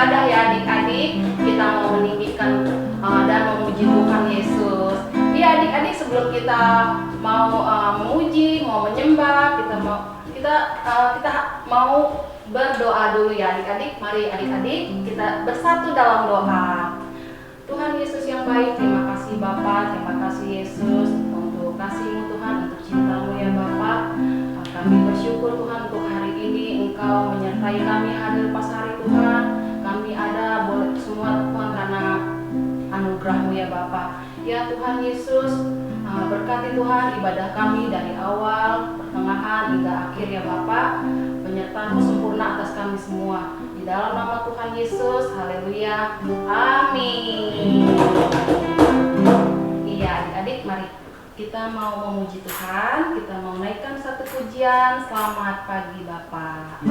ibadah ya adik-adik. Kita mau meninggikan dan memuji Tuhan Yesus. Ya adik-adik, sebelum kita mau memuji, mau menyembah, kita mau berdoa dulu ya adik-adik. Mari adik-adik kita bersatu dalam doa. Tuhan Yesus yang baik, terima kasih Bapa, terima kasih Yesus untuk kasih-Mu Tuhan, untuk cinta-Mu ya Bapa. Kami bersyukur Tuhan untuk hari ini Engkau menyertai kami hadir pas hari Tuhan. Kami ada boleh semua Tuhan karena anugerah-Mu ya Bapa. Ya Tuhan Yesus, berkati Tuhan ibadah kami dari awal, pertengahan hingga akhir ya Bapa. Penyertaan-Mu sempurna atas kami semua. Di dalam nama Tuhan Yesus, haleluya, amin. Iya adik-adik, mari kita mau memuji Tuhan, kita mau naikkan satu pujian. Selamat pagi Bapak.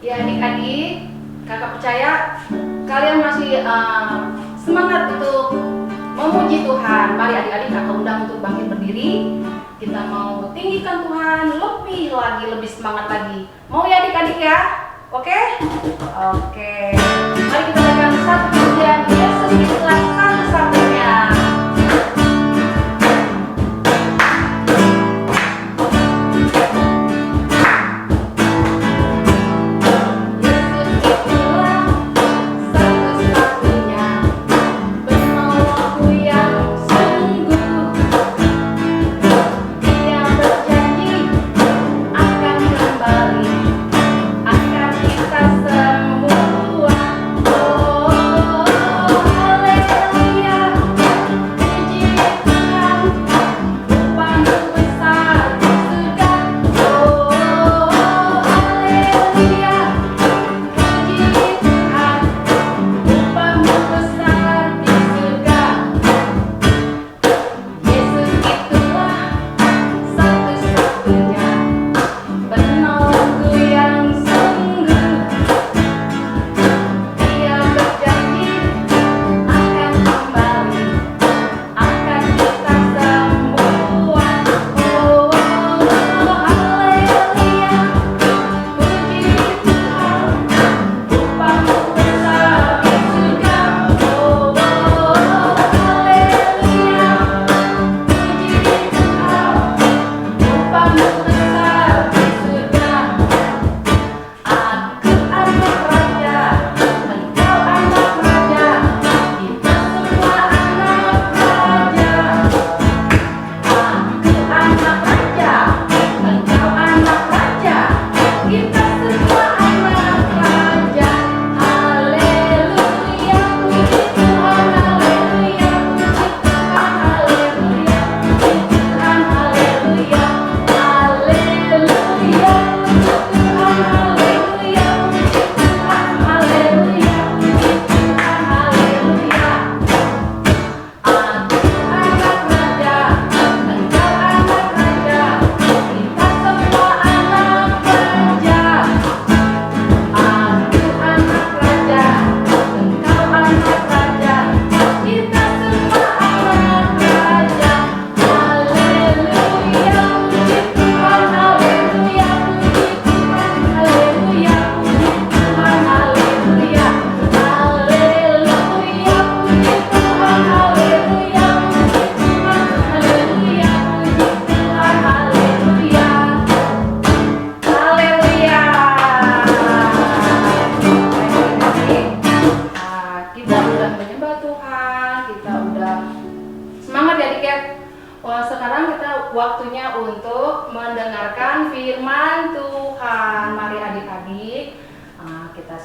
Ya adik-adik, kakak percaya kalian masih semangat untuk memuji Tuhan. Mari adik-adik kakak undang untuk bangkit berdiri. Kita mau tinggikan Tuhan lebih lagi, lebih semangat lagi. Mau ya adik-adik ya? Oke? Oke. Mari kita lakukan satu pujian Yesus itulah satu-satunya. Akan kita semua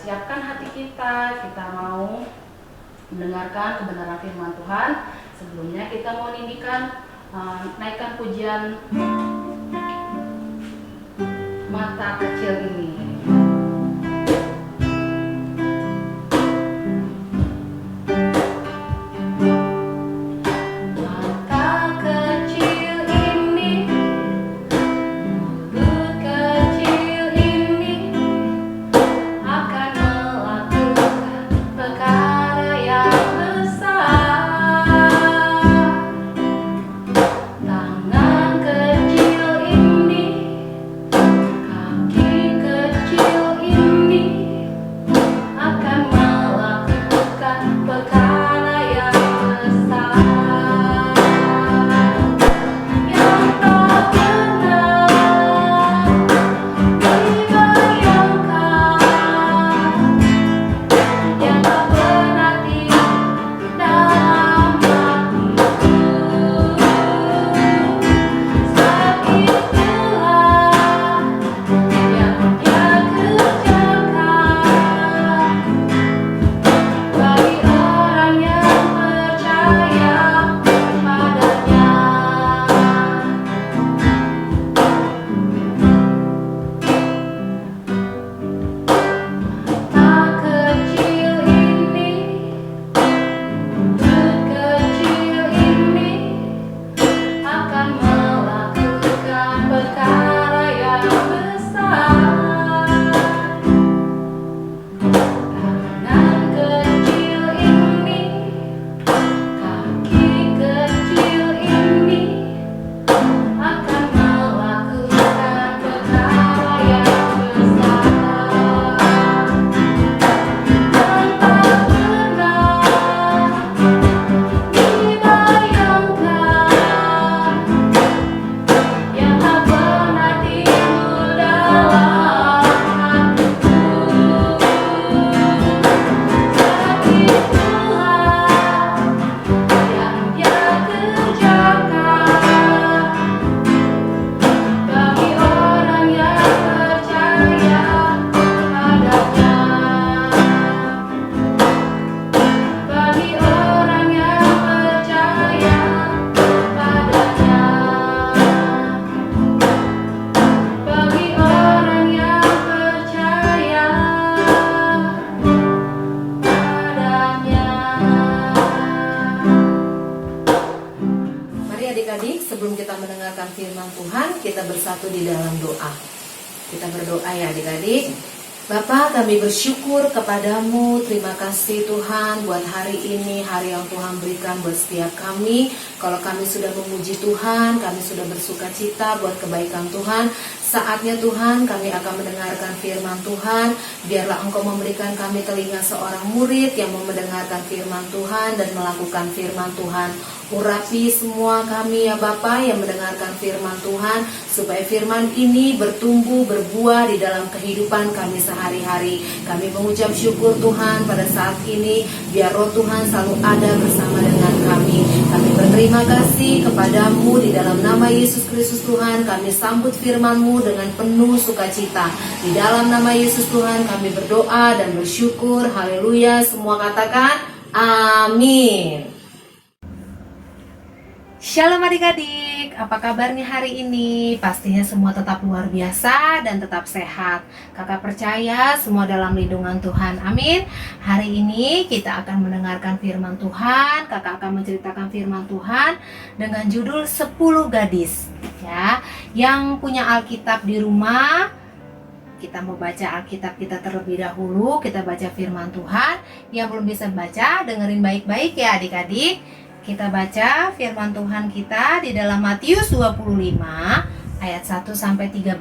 siapkan hati kita mau mendengarkan kebenaran firman Tuhan. Sebelumnya kita mau ninggikan, naikkan pujian mata kecil ini. Sebelum kita mendengarkan firman Tuhan, kita bersatu di dalam doa. Kita berdoa ya adik-adik. Bapa, kami bersyukur kepadamu. Terima kasih Tuhan buat hari ini, hari yang Tuhan berikan buat setiap kami. Kalau kami sudah memuji Tuhan, kami sudah bersuka cita buat kebaikan Tuhan. Saatnya Tuhan kami akan mendengarkan firman Tuhan. Biarlah Engkau memberikan kami telinga seorang murid yang mau mendengarkan firman Tuhan dan melakukan firman Tuhan. Urapi semua kami ya Bapa yang mendengarkan firman Tuhan, supaya firman ini bertumbuh, berbuah di dalam kehidupan kami sehari-hari. Kami mengucap syukur Tuhan pada saat ini, biar roh Tuhan selalu ada bersama dengan kami. Kami berterima kasih kepadamu di dalam nama Yesus Kristus Tuhan. Kami sambut firman-Mu dengan penuh sukacita. Di dalam nama Yesus Tuhan kami berdoa dan bersyukur. Haleluya. Semua katakan amin. Shalom adik-adik, apa kabarnya hari ini? Pastinya semua tetap luar biasa dan tetap sehat. Kakak percaya semua dalam lindungan Tuhan, amin. Hari ini kita akan mendengarkan firman Tuhan. Kakak akan menceritakan firman Tuhan dengan judul 10 gadis. Ya, yang punya Alkitab di rumah, kita mau baca Alkitab kita terlebih dahulu. Kita baca firman Tuhan. Yang belum bisa baca, dengerin baik-baik ya adik-adik. Kita baca firman Tuhan kita di dalam Matius 25 ayat 1 sampai 13.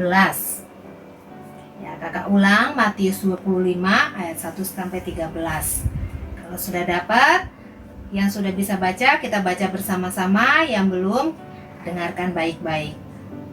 Ya, kakak ulang Matius 25 ayat 1 sampai 13. Kalau sudah dapat, yang sudah bisa baca, kita baca bersama-sama. Yang belum, dengarkan baik-baik.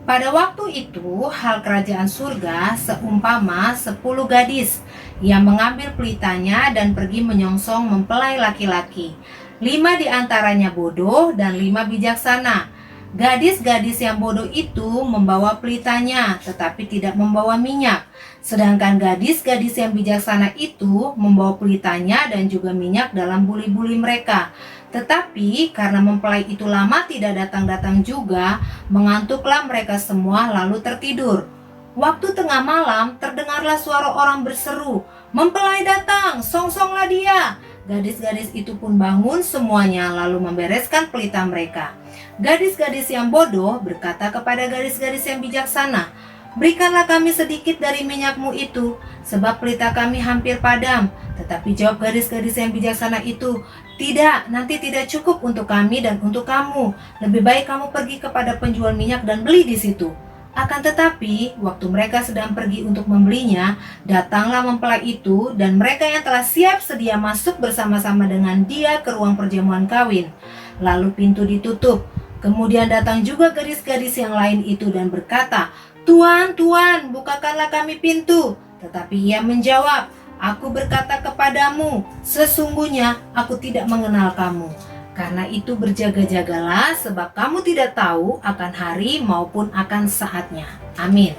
Pada waktu itu, hal kerajaan surga seumpama 10 gadis yang mengambil pelitanya dan pergi menyongsong mempelai laki-laki. 5 di antaranya bodoh dan 5 bijaksana. Gadis-gadis yang bodoh itu membawa pelitanya, tetapi tidak membawa minyak. Sedangkan gadis-gadis yang bijaksana itu membawa pelitanya dan juga minyak dalam buli-buli mereka. Tetapi karena mempelai itu lama tidak datang-datang juga, mengantuklah mereka semua lalu tertidur. Waktu tengah malam terdengarlah suara orang berseru, "Mempelai datang, songsonglah dia!" Gadis-gadis itu pun bangun semuanya lalu membereskan pelita mereka. Gadis-gadis yang bodoh berkata kepada gadis-gadis yang bijaksana, "Berikanlah kami sedikit dari minyakmu itu, sebab pelita kami hampir padam." Tetapi jawab gadis-gadis yang bijaksana itu, "Tidak, nanti tidak cukup untuk kami dan untuk kamu. Lebih baik kamu pergi kepada penjual minyak dan beli di situ." Akan tetapi, waktu mereka sedang pergi untuk membelinya, datanglah mempelai itu dan mereka yang telah siap sedia masuk bersama-sama dengan dia ke ruang perjamuan kawin. Lalu pintu ditutup. Kemudian datang juga gadis-gadis yang lain itu dan berkata, "Tuan, Tuan, bukakanlah kami pintu." Tetapi ia menjawab, "Aku berkata kepadamu, sesungguhnya aku tidak mengenal kamu. Karena itu berjaga-jagalah, sebab kamu tidak tahu akan hari maupun akan saatnya." Amin.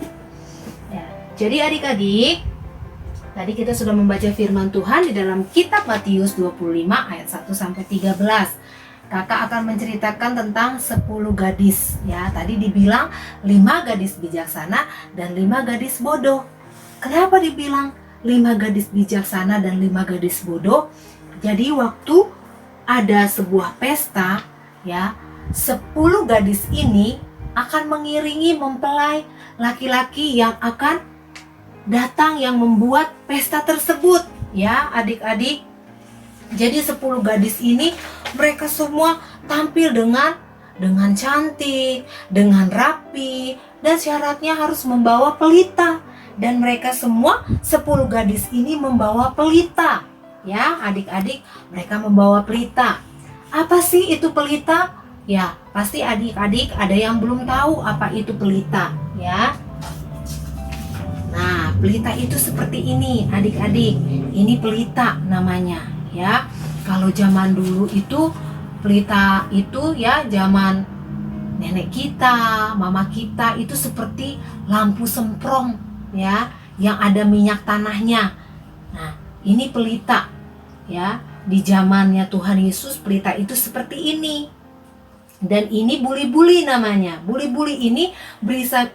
Ya, jadi adik-adik, tadi kita sudah membaca firman Tuhan di dalam kitab Matius 25 ayat 1 sampai 13. Kakak akan menceritakan tentang 10 gadis. Ya, tadi dibilang 5 gadis bijaksana dan 5 gadis bodoh. Kenapa dibilang 5 gadis bijaksana dan 5 gadis bodoh? Jadi waktu ada sebuah pesta, ya, 10 gadis ini akan mengiringi mempelai laki-laki yang akan datang yang membuat pesta tersebut, ya adik-adik. Jadi 10 gadis ini mereka semua tampil dengan cantik, dengan rapi, dan syaratnya harus membawa pelita. Dan mereka semua 10 gadis ini membawa pelita. Ya, adik-adik, mereka membawa pelita. Apa sih itu pelita? Ya, pasti adik-adik ada yang belum tahu apa itu pelita, ya. Nah, pelita itu seperti ini, adik-adik. Ini pelita namanya, ya. Kalau zaman dulu itu pelita itu ya zaman nenek kita, mama kita itu seperti lampu semprong, ya, yang ada minyak tanahnya. Nah, ini pelita, ya. Di zamannya Tuhan Yesus pelita itu seperti ini. Dan ini buli-buli namanya. Buli-buli ini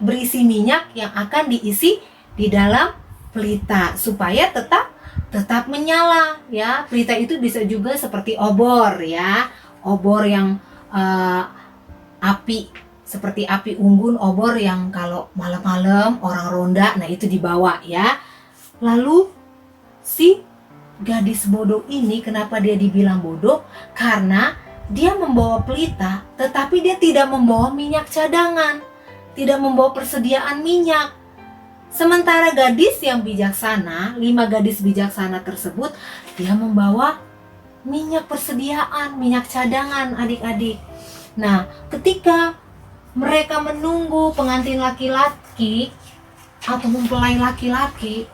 berisi minyak yang akan diisi di dalam pelita supaya tetap menyala, ya. Pelita itu bisa juga seperti obor, ya. Obor yang api seperti api unggun, obor yang kalau malam-malam orang ronda, nah itu dibawa, ya. Lalu si gadis bodoh ini, kenapa dia dibilang bodoh? Karena dia membawa pelita, tetapi dia tidak membawa minyak cadangan, tidak membawa persediaan minyak. Sementara gadis yang bijaksana, 5 gadis bijaksana tersebut, dia membawa minyak persediaan, minyak cadangan, adik-adik. Nah, ketika mereka menunggu pengantin laki-laki atau mempelai laki-laki,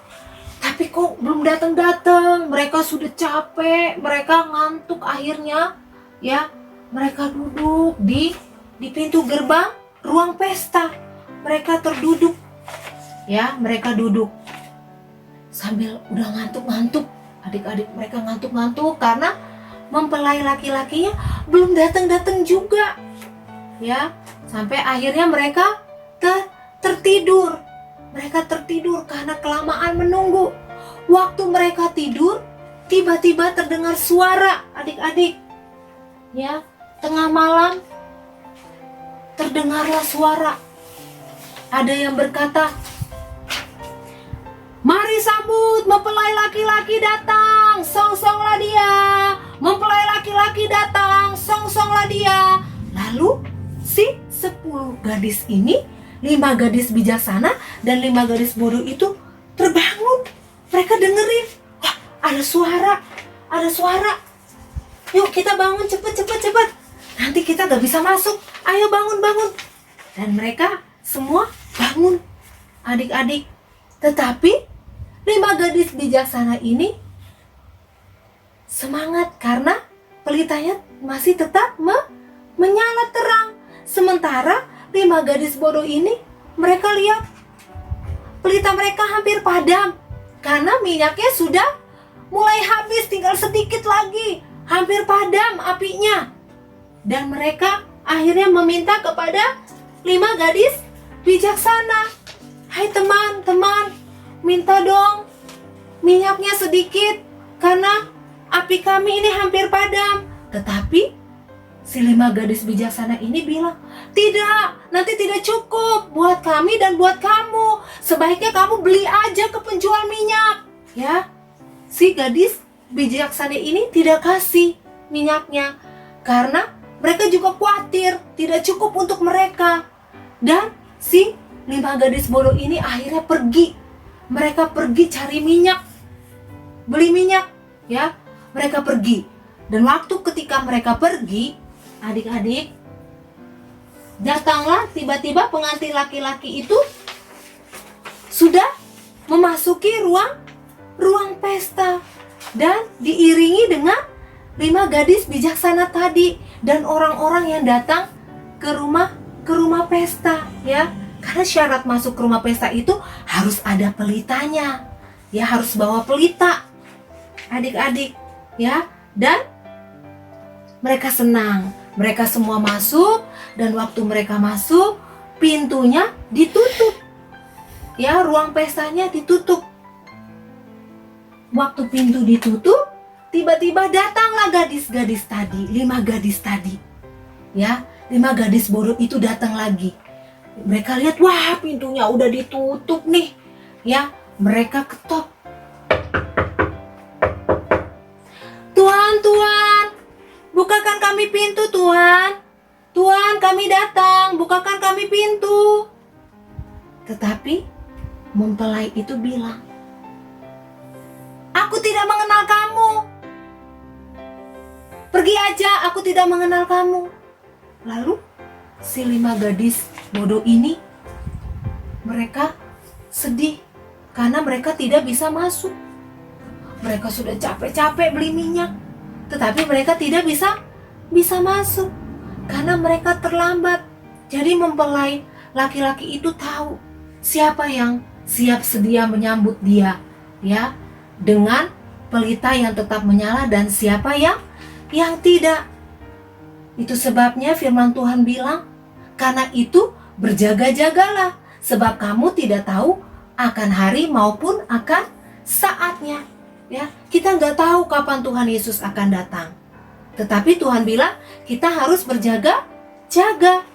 tapi kok belum datang-datang, mereka sudah capek, mereka ngantuk akhirnya, ya, mereka duduk di pintu gerbang ruang pesta. Mereka terduduk, ya, mereka duduk sambil udah ngantuk-ngantuk, adik-adik, mereka ngantuk-ngantuk karena mempelai laki-lakinya belum datang-datang juga, ya, sampai akhirnya mereka tertidur. Mereka tertidur karena kelamaan menunggu. Waktu mereka tidur, tiba-tiba terdengar suara, adik-adik, ya, tengah malam terdengarlah suara. Ada yang berkata, "Mari sambut, mempelai laki-laki datang, songsonglah dia. Mempelai laki-laki datang, songsonglah dia." Lalu si 10 gadis ini, 5 gadis bijaksana dan 5 gadis bodoh itu terbangun. Mereka dengerin, wah, ada suara. Yuk kita bangun, cepet. Nanti kita gak bisa masuk. Ayo bangun. Dan mereka semua bangun, adik-adik. Tetapi 5 gadis bijaksana ini semangat karena pelitanya masih tetap menyala terang. Sementara 5 gadis bodoh ini, mereka lihat pelita mereka hampir padam karena minyaknya sudah mulai habis, tinggal sedikit lagi, hampir padam apinya. Dan mereka akhirnya meminta kepada 5 gadis bijaksana, "Hai teman-teman, minta dong minyaknya sedikit karena api kami ini hampir padam." Tetapi si 5 gadis bijaksana ini bilang, "Tidak, nanti tidak cukup buat kami dan buat kamu. Sebaiknya kamu beli aja ke penjual minyak." Ya, si gadis bijaksana ini tidak kasih minyaknya karena mereka juga khawatir tidak cukup untuk mereka. Dan si 5 gadis bodoh ini akhirnya pergi. Mereka pergi cari minyak, beli minyak, ya. Mereka pergi. Dan waktu ketika mereka pergi, adik-adik, datanglah tiba-tiba pengantin laki-laki itu sudah memasuki ruang pesta dan diiringi dengan 5 gadis bijaksana tadi dan orang-orang yang datang ke rumah pesta, ya. Karena syarat masuk ke rumah pesta itu harus ada pelitanya. Ya, harus bawa pelita. Adik-adik, ya. Dan mereka senang. Mereka semua masuk dan waktu mereka masuk, pintunya ditutup. Ya, ruang pestanya ditutup. Waktu pintu ditutup, tiba-tiba datanglah gadis-gadis tadi, 5 gadis tadi. Ya, 5 gadis bodoh itu datang lagi. Mereka lihat, wah, pintunya udah ditutup nih. Ya, mereka ketok. "Tuan, bukakan kami pintu, Tuan. Tuan, kami datang, bukakan kami pintu." Tetapi mempelai itu bilang, "Aku tidak mengenal kamu. Pergi aja, aku tidak mengenal kamu." Lalu si 5 gadis bodoh ini, mereka sedih karena mereka tidak bisa masuk. Mereka sudah capek-capek beli minyak, tetapi mereka tidak bisa masuk karena mereka terlambat. Jadi mempelai laki-laki itu tahu siapa yang siap sedia menyambut dia, ya, dengan pelita yang tetap menyala dan siapa yang tidak. Itu sebabnya firman Tuhan bilang, "Karena itu berjaga-jagalah, sebab kamu tidak tahu akan hari maupun akan saatnya." Ya, kita nggak tahu kapan Tuhan Yesus akan datang. Tetapi Tuhan bilang kita harus berjaga-jaga.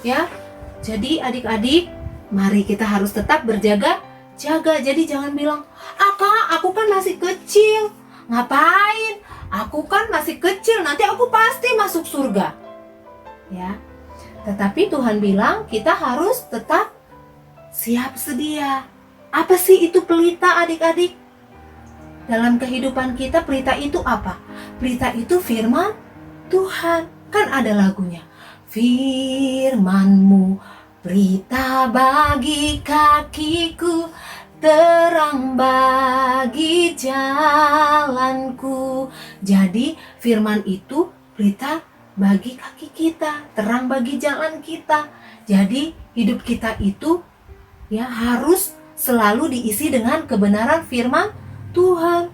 Ya, jadi adik-adik, mari kita harus tetap berjaga-jaga. Jadi jangan bilang, "Kak, aku kan masih kecil. Ngapain? Aku kan masih kecil, nanti aku pasti masuk surga." Ya. Tetapi Tuhan bilang kita harus tetap siap sedia. Apa sih itu pelita, adik-adik? Dalam kehidupan kita, pelita itu apa? Pelita itu firman Tuhan. Kan ada lagunya. "Firman-Mu pelita bagi kakiku, terang bagi jalanku." Jadi firman itu pelita bagi kaki kita, terang bagi jalan kita. Jadi hidup kita itu, ya, harus selalu diisi dengan kebenaran firman Tuhan.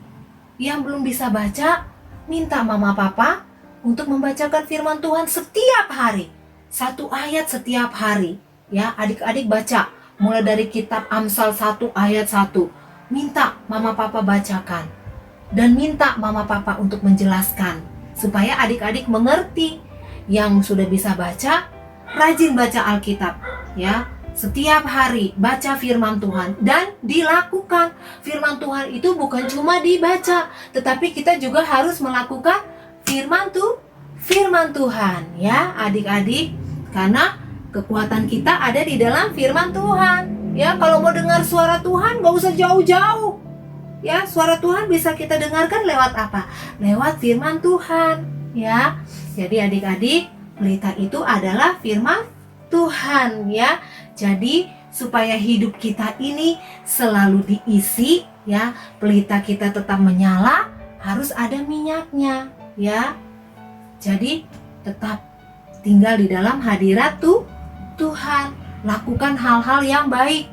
Yang belum bisa baca, minta mama papa untuk membacakan firman Tuhan setiap hari, 1 ayat setiap hari. Ya, adik-adik baca mulai dari kitab Amsal 1 ayat 1. Minta mama papa bacakan. Dan minta mama papa untuk menjelaskan. Supaya adik-adik mengerti. Yang sudah bisa baca, rajin baca Alkitab. Ya, setiap hari baca firman Tuhan. Dan dilakukan. Firman Tuhan itu bukan cuma dibaca. Tetapi kita juga harus melakukan firman Tuhan. Ya, adik-adik. Karena kekuatan kita ada di dalam firman Tuhan. Ya, kalau mau dengar suara Tuhan gak usah jauh-jauh. Ya, suara Tuhan bisa kita dengarkan lewat apa? Lewat firman Tuhan. Ya, jadi adik-adik, pelita itu adalah firman Tuhan. Ya, jadi supaya hidup kita ini selalu diisi, ya, pelita kita tetap menyala, harus ada minyaknya. Ya, jadi tetap tinggal di dalam hadirat Tuhan. Lakukan hal-hal yang baik.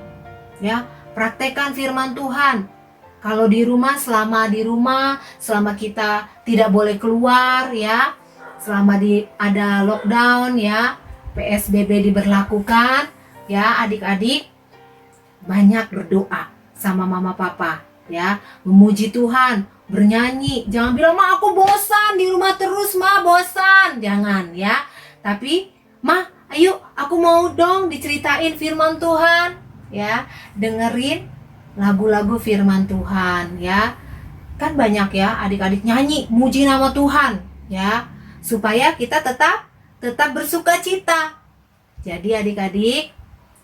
Ya, praktekkan firman Tuhan. Kalau di rumah, selama kita tidak boleh keluar ya, selama ada lockdown ya, PSBB diberlakukan ya, adik-adik banyak berdoa sama mama papa ya, memuji Tuhan, bernyanyi. Jangan bilang, "Ma, aku bosan di rumah terus, Ma, bosan." Jangan ya. Tapi, "Ma, ayo aku mau dong diceritain firman Tuhan." Ya, dengerin lagu-lagu firman Tuhan ya. Kan banyak ya adik-adik nyanyi muji nama Tuhan ya, supaya kita tetap bersuka cita. Jadi adik-adik,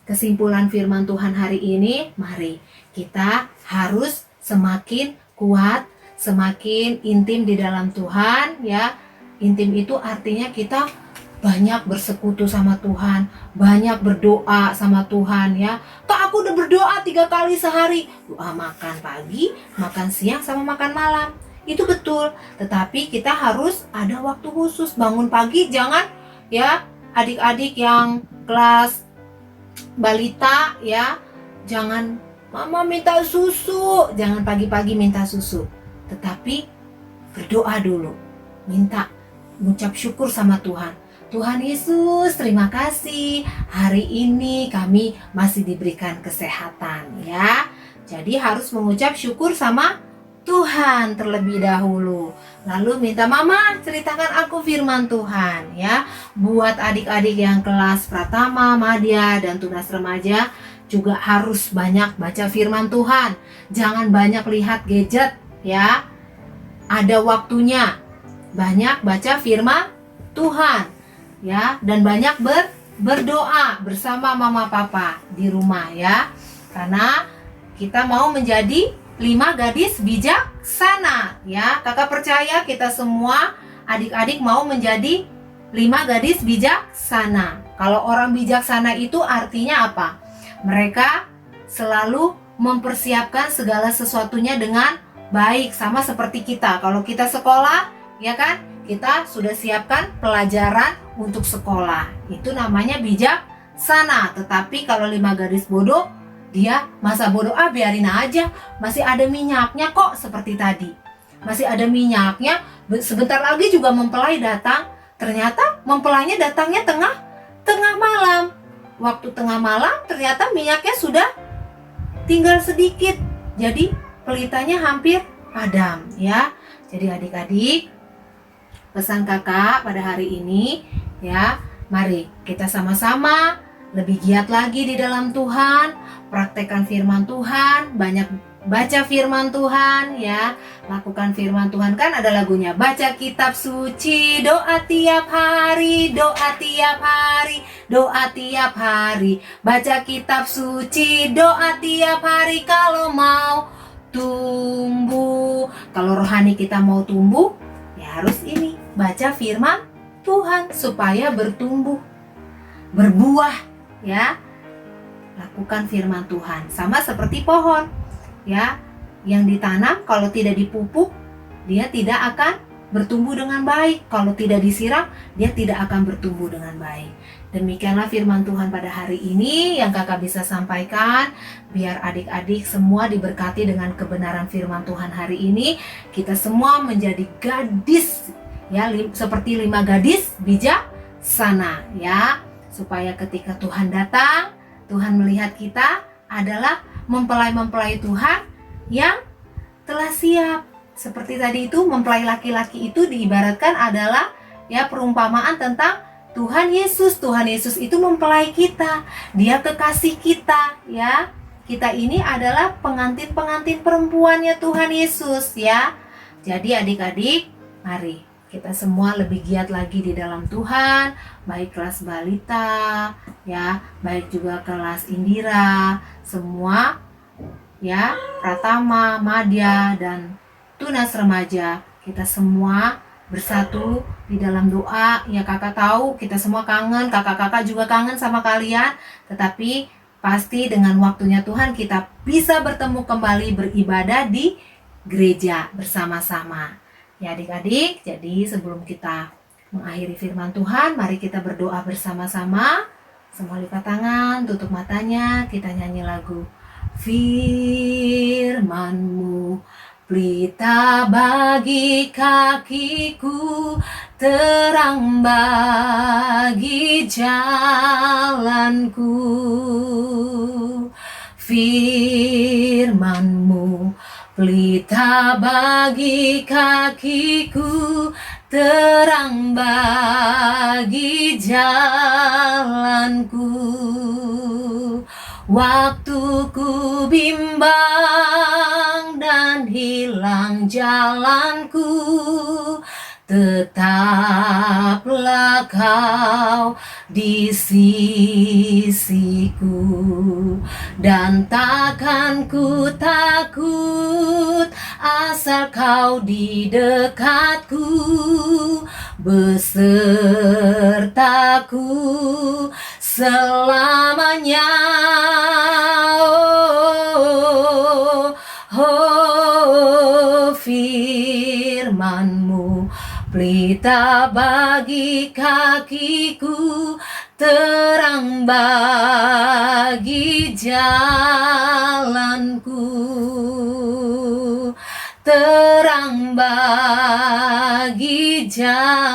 kesimpulan firman Tuhan hari ini, mari kita harus semakin kuat, semakin intim di dalam Tuhan ya. Intim itu artinya kita banyak bersekutu sama Tuhan, banyak berdoa sama Tuhan ya. "Kak, aku udah berdoa 3 kali sehari." Doa makan pagi, makan siang, sama makan malam. Itu betul, tetapi kita harus ada waktu khusus. Bangun pagi, jangan ya, adik-adik yang kelas balita ya, jangan, "Mama minta susu." Jangan pagi-pagi minta susu, tetapi berdoa dulu, minta, mengucap syukur sama Tuhan. "Tuhan Yesus, terima kasih hari ini kami masih diberikan kesehatan ya." Jadi harus mengucap syukur sama Tuhan terlebih dahulu. Lalu minta, "Mama, ceritakan aku firman Tuhan ya." Buat adik-adik yang kelas pratama, madya, dan tunas remaja juga harus banyak baca firman Tuhan. Jangan banyak lihat gadget ya. Ada waktunya banyak baca firman Tuhan ya, dan banyak berdoa bersama mama papa di rumah ya. Karena kita mau menjadi 5 gadis bijaksana ya. Kakak percaya kita semua adik-adik mau menjadi 5 gadis bijaksana. Kalau orang bijaksana itu artinya apa? Mereka selalu mempersiapkan segala sesuatunya dengan baik, sama seperti kita. Kalau kita sekolah ya kan, kita sudah siapkan pelajaran untuk sekolah. Itu namanya bijaksana. Tetapi kalau 5 gadis bodoh, dia masa bodoh, biarin aja, masih ada minyaknya kok, seperti tadi. Masih ada minyaknya, sebentar lagi juga mempelai datang. Ternyata mempelainya datangnya tengah malam. Waktu tengah malam ternyata minyaknya sudah tinggal sedikit. Jadi pelitanya hampir padam ya. Jadi adik-adik, pesan kakak pada hari ini ya, mari kita sama-sama lebih giat lagi di dalam Tuhan, praktekkan firman Tuhan, banyak baca firman Tuhan ya, lakukan firman Tuhan. Kan ada lagunya, baca kitab suci, doa tiap hari, doa tiap hari, doa tiap hari, baca kitab suci, doa tiap hari. Kalau mau tumbuh, kalau rohani kita mau tumbuh, ya harus ini, baca firman Tuhan supaya bertumbuh, berbuah ya. Lakukan firman Tuhan, sama seperti pohon ya, yang ditanam kalau tidak dipupuk dia tidak akan bertumbuh dengan baik. Kalau tidak disiram dia tidak akan bertumbuh dengan baik. Demikianlah firman Tuhan pada hari ini yang kakak bisa sampaikan. Biar adik-adik semua diberkati dengan kebenaran firman Tuhan hari ini. Kita semua menjadi gadis ya, seperti 5 gadis bijaksana ya, supaya ketika Tuhan datang, Tuhan melihat kita adalah mempelai-mempelai Tuhan yang telah siap. Seperti tadi itu, mempelai laki-laki itu diibaratkan adalah ya perumpamaan tentang Tuhan Yesus. Tuhan Yesus itu mempelai kita, dia kekasih kita ya. Kita ini adalah pengantin-pengantin perempuannya Tuhan Yesus ya. Jadi adik-adik, mari kita semua lebih giat lagi di dalam Tuhan, baik kelas balita ya, baik juga kelas indira, semua ya, pratama, madya, dan tunas remaja. Kita semua bersatu di dalam doa ya. Kakak tahu kita semua kangen, kakak-kakak juga kangen sama kalian, tetapi pasti dengan waktunya Tuhan kita bisa bertemu kembali beribadah di gereja bersama-sama ya adik-adik. Jadi sebelum kita mengakhiri firman Tuhan, mari kita berdoa bersama-sama. Semua lipat tangan, tutup matanya, kita nyanyi lagu Firman-Mu pelita bagi kakiku, terang bagi jalanku. Firman-Mu pelita bagi kakiku, terang bagi jalanku. Waktu ku bimbang dan hilang jalanku, tetaplah Kau di sisiku, dan takkan ku takut asal Kau di dekatku, besertaku selamanya. Firman-Mu pelita bagi kakiku, terang bagi jalanku, terang bagi jalanku.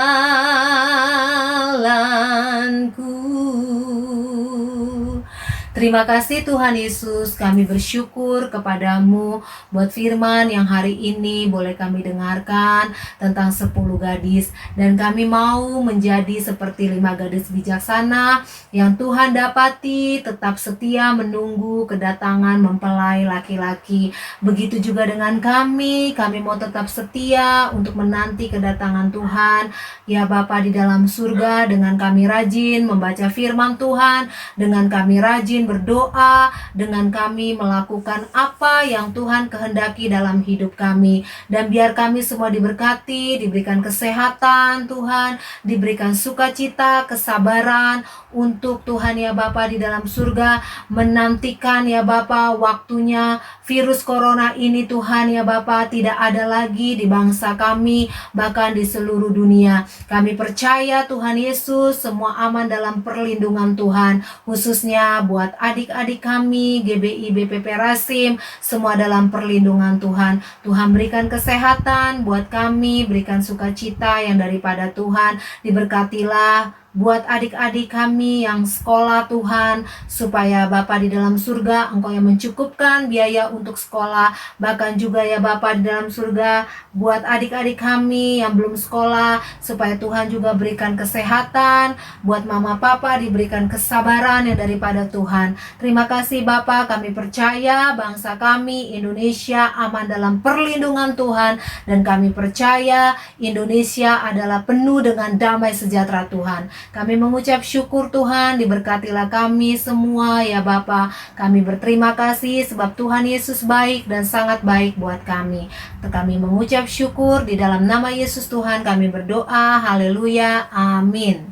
Terima kasih Tuhan Yesus, kami bersyukur kepadamu buat firman yang hari ini boleh kami dengarkan tentang 10 gadis. Dan kami mau menjadi seperti 5 gadis bijaksana yang Tuhan dapati tetap setia menunggu kedatangan mempelai laki-laki. Begitu juga dengan kami mau tetap setia untuk menanti kedatangan Tuhan. Ya Bapa di dalam surga, dengan kami rajin membaca firman Tuhan, dengan kami rajin berdoa, dengan kami melakukan apa yang Tuhan kehendaki dalam hidup kami. Dan biar kami semua diberkati, diberikan kesehatan Tuhan, diberikan sukacita, kesabaran untuk Tuhan ya Bapa di dalam surga, menantikan ya Bapa waktunya virus corona ini Tuhan ya Bapa tidak ada lagi di bangsa kami, bahkan di seluruh dunia. Kami percaya Tuhan Yesus semua aman dalam perlindungan Tuhan, khususnya buat adik-adik kami GBI BPP Rasim, semua dalam perlindungan Tuhan. Tuhan berikan kesehatan buat kami, berikan sukacita yang daripada Tuhan. Diberkatilah buat adik-adik kami yang sekolah Tuhan, supaya Bapa di dalam surga Engkau yang mencukupkan biaya untuk sekolah. Bahkan juga ya Bapa di dalam surga buat adik-adik kami yang belum sekolah, supaya Tuhan juga berikan kesehatan. Buat mama papa diberikan kesabaran yang daripada Tuhan. Terima kasih Bapa, kami percaya bangsa kami Indonesia aman dalam perlindungan Tuhan. Dan kami percaya Indonesia adalah penuh dengan damai sejahtera Tuhan. Kami mengucap syukur Tuhan, diberkatilah kami semua ya Bapa. Kami berterima kasih sebab Tuhan Yesus baik dan sangat baik buat kami. Kami mengucap syukur di dalam nama Yesus Tuhan kami berdoa. Haleluya, amin.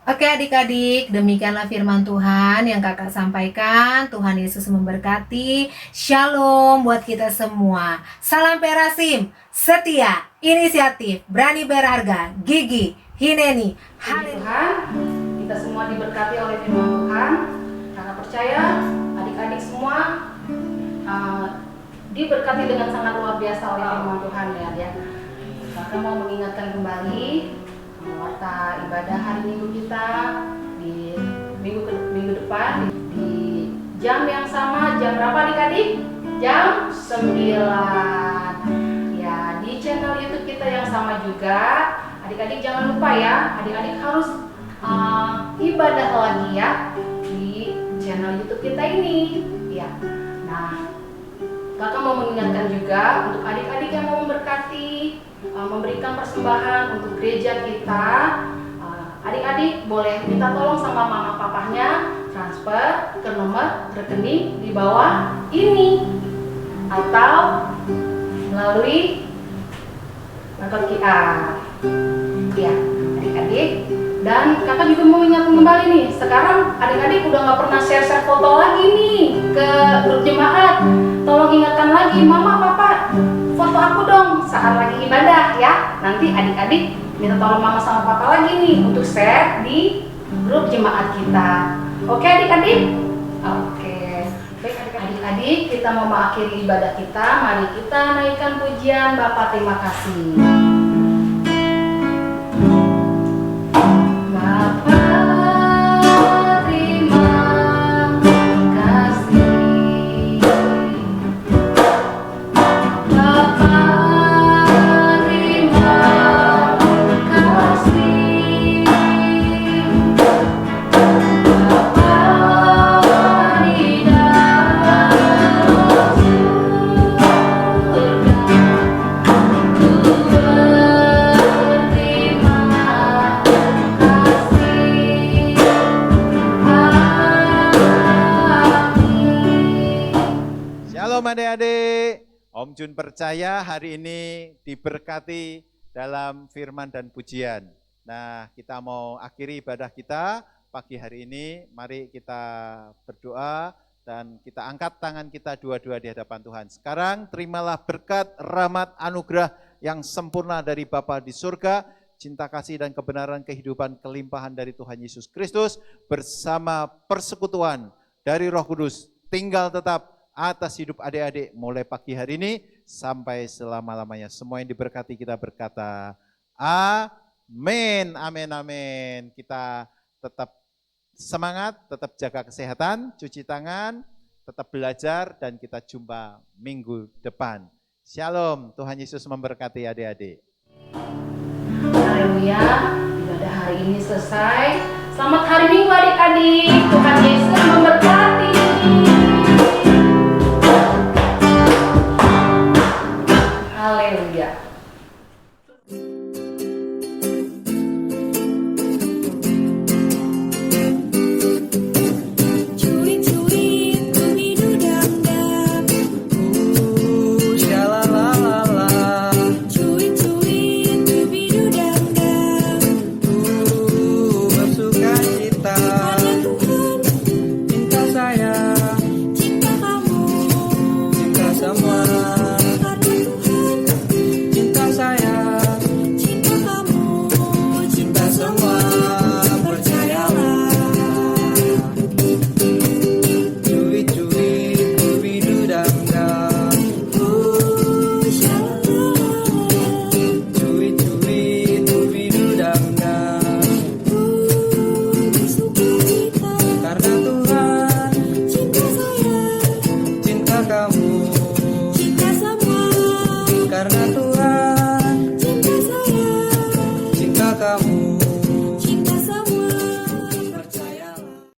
Oke adik-adik, demikianlah firman Tuhan yang kakak sampaikan. Tuhan Yesus memberkati. Shalom buat kita semua. Salam Perasim, setia, inisiatif, berani berharga, gigi, hineni. Tuhan, kita semua diberkati oleh firman Tuhan. Kakak percaya adik-adik semua diberkati dengan sangat luar biasa oleh firman Tuhan ya. Kakak mau mengingatkan kembali warta ibadah hari Minggu kita di minggu depan di jam yang sama. Jam berapa adik-adik? Jam 9 ya, di channel YouTube kita yang sama juga. Adik-adik jangan lupa ya, adik-adik harus ibadah lagi ya di channel YouTube kita ini ya. Nah, kakak mau mengingatkan juga untuk adik-adik yang mau memberkati, memberikan persembahan untuk gereja kita. Adik-adik boleh minta tolong sama mama papahnya transfer ke nomor rekening di bawah ini, atau melalui barcode QR ya adik-adik. Dan kakak juga mau ingatkan kembali nih, sekarang adik-adik udah gak pernah share foto lagi nih ke grup jemaat. Tolong ingatkan lagi, mama papa foto aku dong saat lagi ibadah ya. Nanti adik-adik minta tolong mama sama papa lagi nih untuk share di grup jemaat kita. Oke adik-adik? Oke. Baik adik-adik, kita mau mengakhiri ibadah kita. Mari kita naikkan pujian Bapa terima kasih. Bapa terima kasih. Bapa terima kasih. Shalom adik-adik, Om Jun percaya hari ini diberkati dalam firman dan pujian. Nah, kita mau akhiri ibadah kita pagi hari ini. Mari kita berdoa dan kita angkat tangan kita dua-dua di hadapan Tuhan. Sekarang terimalah berkat, rahmat, anugerah yang sempurna dari Bapa di surga, cinta kasih dan kebenaran kehidupan kelimpahan dari Tuhan Yesus Kristus bersama persekutuan dari Roh Kudus tinggal tetap atas hidup adik-adik mulai pagi hari ini sampai selama-lamanya. Semua yang diberkati kita berkata amin, amin, amin. Kita tetap semangat, tetap jaga kesehatan, cuci tangan, tetap belajar dan kita jumpa minggu depan. Shalom, Tuhan Yesus memberkati adik-adik. Haleluya, ibadah hari ini selesai. Selamat hari Minggu adik-adik. Tuhan Yesus memberkati. Haleluya. Cuit-cuit kumidu dam-dam, Shalalala, cuit-cuit kumidu dam-dam. bersuka cita, Karena Tuhan cinta saya, cinta kamu. cinta semua, Karena Tuhan cinta saya, cinta kamu, cinta semua, percayalah. Cuit-cuit kubidu dam-dam, shalala, cuit-cuit kubidu dam-dam, bersuka cita. karena Tuhan Cinta saya, cinta kamu, cinta semua. karena Tuhan